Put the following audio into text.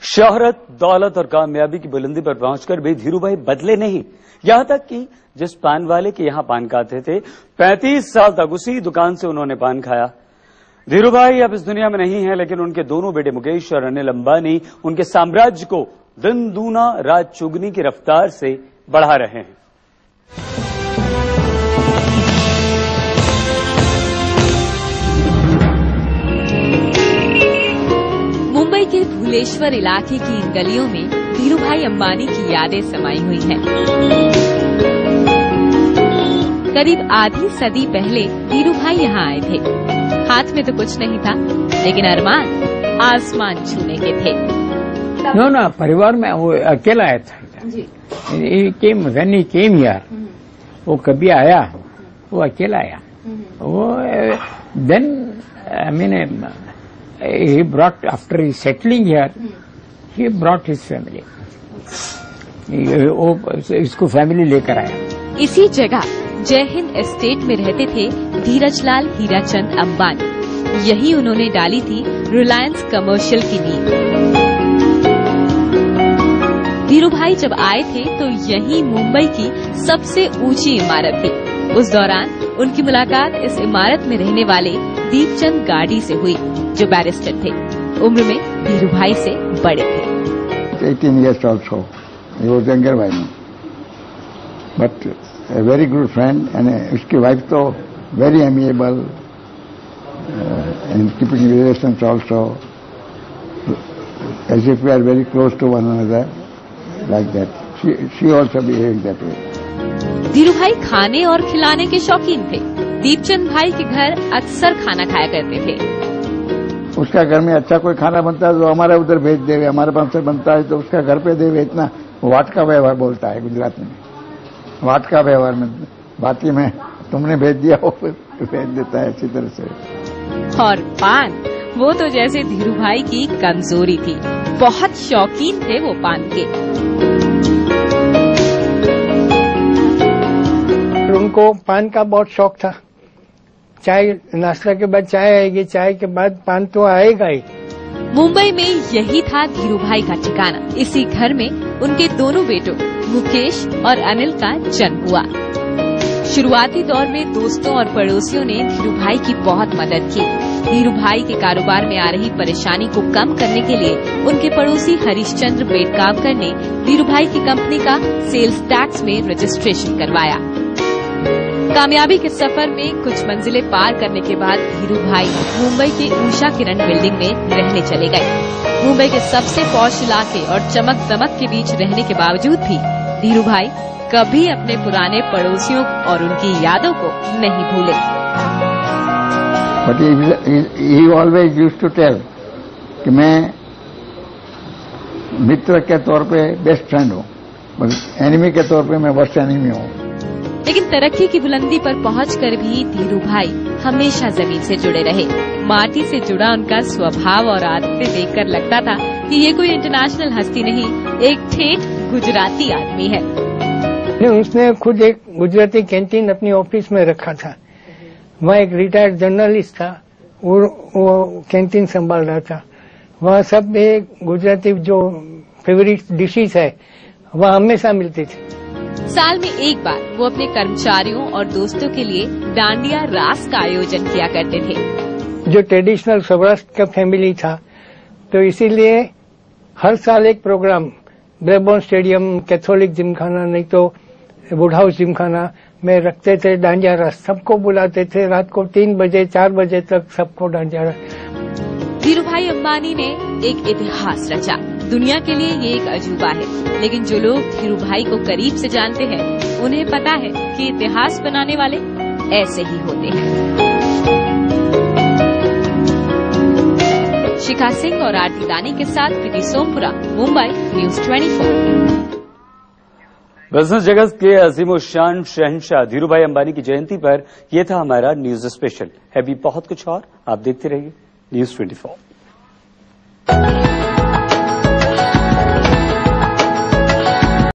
शोहरत, दौलत और कामयाबी की बुलंदी पर पहुंचकर भी धीरूभाई बदले नहीं। यहां तक कि जिस पान वाले के यहां पान खाते थे, 35 साल तक उसी दुकान से उन्होंने पान खाया। धीरूभाई अब इस दुनिया में नहीं है, लेकिन उनके दोनों बेटे मुकेश और अनिल अंबानी उनके साम्राज्य को दिन दूना रात चौगुनी की रफ्तार से बढ़ा रहे हैं। मुंबई के भूलेश्वर इलाके की इन गलियों में धीरूभाई अंबानी की यादें समाई हुई हैं। करीब आधी सदी पहले धीरूभाई यहाँ आए थे। हाथ में तो कुछ नहीं था, लेकिन अरमान आसमान छूने के थे। ना परिवार में वो अकेला आया था। When he came here, वो कभी आया, वो अकेला आया। वो then I mean he brought, after he settling here, he brought his family. वो इसको फैमिली लेकर आया। इसी जगह जय हिंद एस्टेट में रहते थे धीरजलाल हीराचंद अंबानी। यही उन्होंने डाली थी रिलायंस कमर्शियल की नींव। धीरूभाई जब आए थे तो यही मुंबई की सबसे ऊंची इमारत थी। उस दौरान उनकी मुलाकात इस इमारत में रहने वाले दीपचंद गाड़ी से हुई, जो बैरिस्टर थे। उम्र में धीरूभाई से बड़े थे। 18 years also. He was younger by me. But a very good friend, and उसकी wife तो very amiable and keeping relations also, as if we are very close to one another, like that. She also behaved that way. Dhirubhai खाने और खिलाने के शौकीन थे। दीपचंद भाई के घर अक्सर खाना खाया करते थे। उसका घर में अच्छा कोई खाना बनता है तो हमारे उधर भेज देवे, हमारे पास से बनता है तो उसका घर पे देवे। इतना वाट का व्यवहार बोलता है गुजरात में। वाट का व्यवहार में बाकी में तुमने भेज दिया, वो फिर भेज देता है अच्छी तरह से। और पान, वो तो जैसे धीरूभाई की कमजोरी थी। बहुत शौकीन थे वो पान के। उनको पान का बहुत शौक था। चाय, नाश्ता के बाद चाय आएगी, चाय के बाद पान तो आएगा ही। मुंबई में यही था धीरूभाई का ठिकाना। इसी घर में उनके दोनों बेटों मुकेश और अनिल का जन्म हुआ। शुरुआती दौर में दोस्तों और पड़ोसियों ने धीरूभाई की बहुत मदद की। धीरूभाई के कारोबार में आ रही परेशानी को कम करने के लिए उनके पड़ोसी हरिश्चंद्र बेटकावकर ने धीरूभाई की कंपनी का सेल्स टैक्स में रजिस्ट्रेशन करवाया। कामयाबी के सफर में कुछ मंजिलें पार करने के बाद धीरूभाई मुंबई के उषा किरण बिल्डिंग में रहने चले गए। मुंबई के सबसे पॉश इलाके और चमक दमक के बीच रहने के बावजूद भी धीरूभाई कभी अपने पुराने पड़ोसियों और उनकी यादों को नहीं भूले। But he always used to tell कि मैं मित्र के तौर पे बेस्ट फ्रेंड हूँ, एनिमी के तौर पे मैं वर्स्ट एनिमी हूँ। लेकिन तरक्की की बुलंदी पर पहुंचकर भी धीरूभाई हमेशा जमीन से जुड़े रहे। माटी से जुड़ा उनका स्वभाव और आदतें देखकर लगता था कि ये कोई इंटरनेशनल हस्ती नहीं, एक ठेठ गुजराती आदमी है। उसने खुद एक गुजराती कैंटीन अपनी ऑफिस में रखा था। वहाँ एक रिटायर्ड जर्नलिस्ट था, वो कैंटीन संभाल रहा था। वहाँ सब एक गुजराती जो फेवरेट डिशेज है वहाँ हमेशा मिलती थी। साल में एक बार वो अपने कर्मचारियों और दोस्तों के लिए डांडिया रास का आयोजन किया करते थे। जो ट्रेडिशनल सौराष्ट्र का फैमिली था, तो इसीलिए हर साल एक programme Brabourne stadium, Catholic Gymkhana, नहीं तो वुड हाउस जिमखाना में रखते थे। डांडिया रास सबको बुलाते थे। रात को 3 बजे 4 बजे तक सबको डांडिया रास। धीरूभाई अंबानी ने एक इतिहास रचा। दुनिया के लिए ये एक अजूबा है, लेकिन जो लोग धीरूभाई को करीब से जानते हैं उन्हें पता है कि इतिहास बनाने वाले ऐसे ही होते हैं। शिखा सिंह और आरती दानी के साथ प्रीति सोमपुरा, मुंबई न्यूज 24। बिजनेस जगत के अजीम शान शहंशाह धीरूभाई अंबानी की जयंती पर यह था हमारा न्यूज स्पेशल। है भी बहुत कुछ और, आप देखते रहिए न्यूज 24।